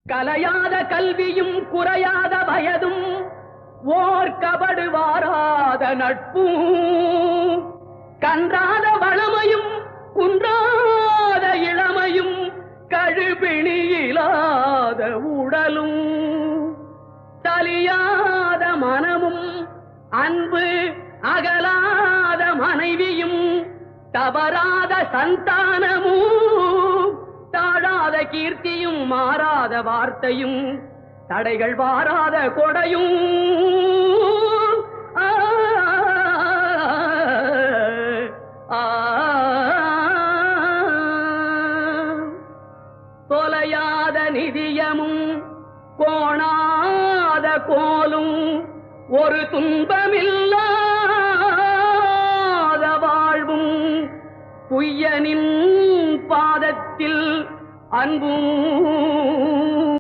கலையாத கல்வியும் குறையாத வயதும் ஓர் கபடு வாராத நட்பும் கன்றாத வளமையும் குன்றாத இளமையும் கழுபிணியிலாத உடலும் தலியாத மனமும் அன்பு அகலாத மனைவியும் தவறாத சந்தானமும் தாழாத கீர்த்தியும் மாறாத வார்த்தையும் தடைகள் வாராத கொடையும் தொலையாத நிதியமும் கோணாத கோலும் ஒரு துன்பமில்லாத வாழ்வும் குய்யனின் பாதத்தில் அன்பும்